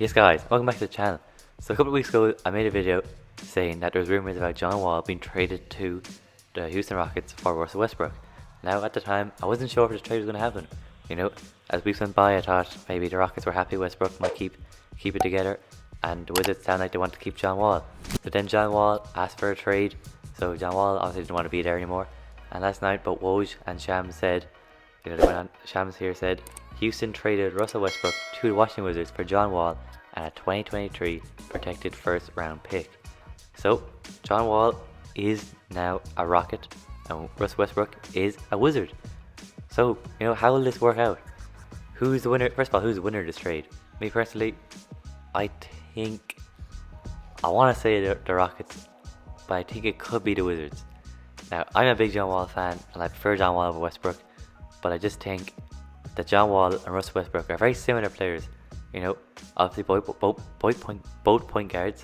Yes guys, welcome back to the channel. So a couple of weeks ago I made a video saying that there was rumours about John Wall being traded to the Houston Rockets for Russel Westbrook. Now at the time I wasn't sure if this trade was going to happen. As weeks went by I thought maybe the Rockets were happy Westbrook might keep it together, and the Wizards sound like they want to keep John Wall. But then John Wall asked for a trade, so John Wall obviously didn't want to be there anymore. And last night both Woj and Shams said, they went on, Shams here said, Houston traded Russel Westbrook to the Washington Wizards for John Wall and a 2023 protected first round pick. So John Wall is now a Rocket and Russell Westbrook is a Wizard. So how will this work out? Who's the winner? First of all, who's the winner of this trade? Me personally, I want to say the Rockets, but I think it could be the Wizards. Now I'm a big John Wall fan and I prefer John Wall over Westbrook, but I just think that John Wall and Russell Westbrook are very similar players. Obviously both point guards.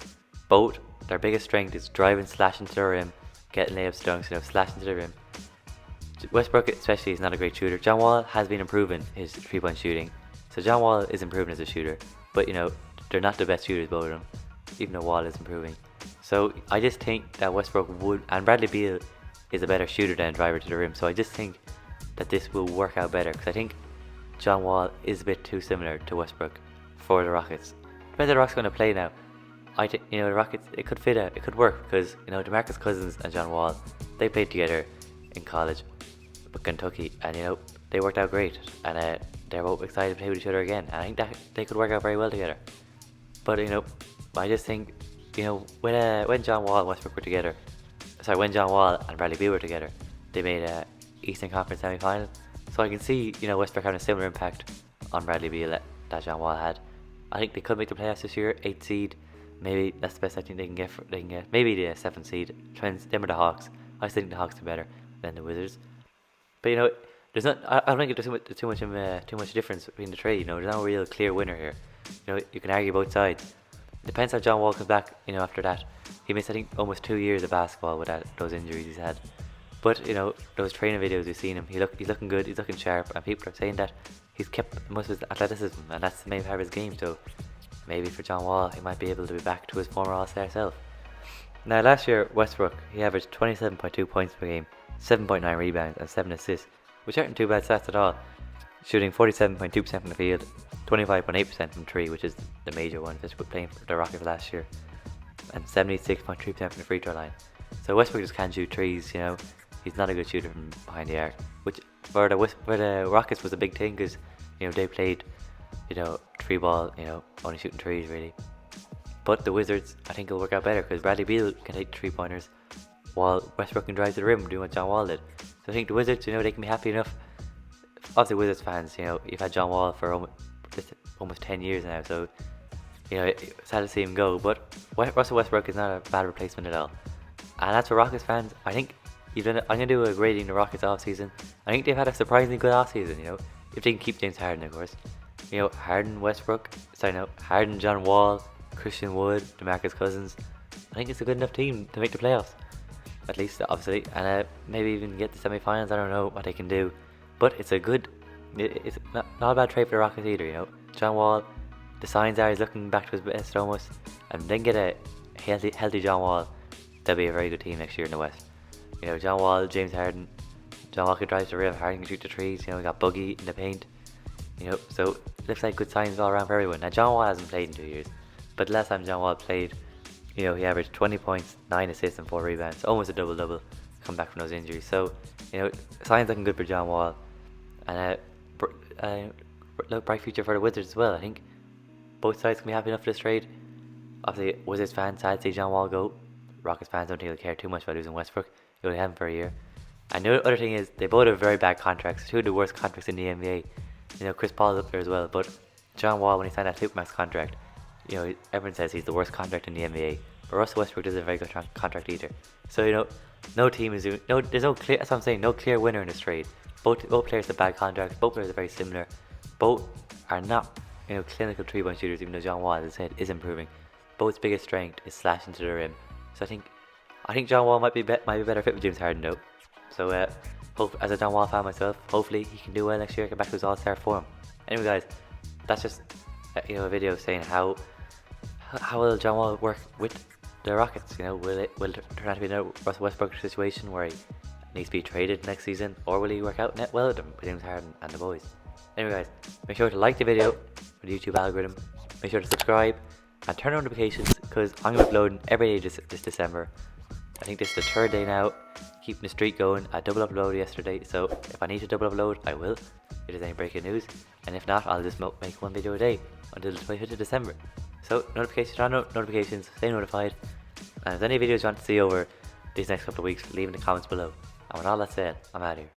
Both their biggest strength is driving, slashing to the rim, getting layups, dunks, slashing to the rim. Westbrook especially is not a great shooter. John Wall has been improving his 3-point shooting, so John Wall is improving as a shooter. But they're not the best shooters, both of them, even though Wall is improving. So I just think that Westbrook would, and Bradley Beal is a better shooter than driver to the rim. So I just think that this will work out better, because I think John Wall is a bit too similar to Westbrook for the Rockets. Depends how the Rockets going to play now. I think the Rockets, it could fit out, it could work, because DeMarcus Cousins and John Wall, they played together in college with Kentucky, and they worked out great, and they're both excited to play with each other again, and I think that they could work out very well together. But I just think when John Wall and Westbrook were together, when John Wall and Bradley Beal were together, they made a Eastern Conference semi-final. So I can see Westbrook having a similar impact on Bradley Beal that John Wall had. I think they could make the playoffs this year, 8th seed. Maybe that's the best I think they can get. Maybe the 7th seed. Them or the Hawks. I still think the Hawks are better than the Wizards. But there's not. I don't think there's too much difference between the trade. There's no real clear winner here. You can argue both sides. It depends how John Wall comes back. After that, he missed I think almost 2 years of basketball with those injuries he's had. But those training videos we've seen him, he's looking good, he's looking sharp, and people are saying that he's kept most of his athleticism, and that's the main part of his game. So maybe for John Wall, he might be able to be back to his former All-Star self. Now last year, Westbrook, he averaged 27.2 points per game, 7.9 rebounds, and 7 assists, which aren't too bad stats at all. Shooting 47.2% from the field, 25.8% from 3, which is the major one, just playing for the Rockets last year, and 76.3% from the free throw line. So Westbrook just can't shoot threes. He's not a good shooter from behind the arc, which for the Rockets was a big thing, because they played 3-ball, only shooting threes really. But the Wizards, I think it'll work out better, because Bradley Beal can take 3-pointers while Westbrook can drive to the rim, doing what John Wall did. So I think the Wizards, they can be happy enough. Obviously Wizards fans, you've had John Wall for almost 10 years now, so it's sad to see him go. But Russell Westbrook is not a bad replacement at all, and that's for Rockets fans. I think I'm going to do a grading the Rockets off season. I think they've had a surprisingly good off season, if they can keep James Harden, of course. Harden, Harden, John Wall, Christian Wood, DeMarcus Cousins. I think it's a good enough team to make the playoffs, at least obviously, and maybe even get the semi-finals. I don't know what they can do, but it's not a bad trade for the Rockets either. John Wall, the signs are he's looking back to his best almost, and then get a healthy John Wall. They'll be a very good team next year in the West. John Wall, James Harden. John Wall can drive to the rim, Harden can shoot the trees. We got Buggy in the paint. So looks like good signs all around for everyone. Now John Wall hasn't played in 2 years, but the last time John Wall played, he averaged 20 points, 9 assists, and 4 rebounds, almost a double-double. Come back from those injuries. So signs looking good for John Wall, and bright future for the Wizards as well. I think both sides can be happy enough for this trade. Obviously, Wizards fans sad to see John Wall go. Rockets fans don't really care too much about losing Westbrook. You only have him for a year. And the other thing is, they both have very bad contracts. 2 of the worst contracts in the NBA. Chris Paul's up there as well. But John Wall, when he signed that Supermax contract, everyone says he's the worst contract in the NBA. But Russell Westbrook doesn't have a very good contract either. So no team is doing. There's no clear. That's what I'm saying. No clear winner in this trade. Both players have bad contracts. Both players are very similar. Both are not clinical 3-point shooters. Even though John Wall, as I said, is improving. Both's biggest strength is slashing to the rim. So I think John Wall might be better fit with James Harden though. So as a John Wall fan myself, hopefully he can do well next year, get back to his All-Star form. Anyway guys, that's just a video saying how will John Wall work with the Rockets? Will it turn out to be another Russell Westbrook situation where he needs to be traded next season, or will he work out net well with them, with James Harden and the boys? Anyway, guys, make sure to like the video for the YouTube algorithm. Make sure to subscribe and turn on notifications, because I'm going to be uploading every day this December. I think this is the 3rd day now, keeping the streak going. I double uploaded yesterday, so if I need to double upload, I will, if there's any breaking news. And if not, I'll just make one video a day until the 25th of December. So notifications, turn on notifications, stay notified. And if there's any videos you want to see over these next couple of weeks, leave in the comments below. And with all that said, I'm out of here.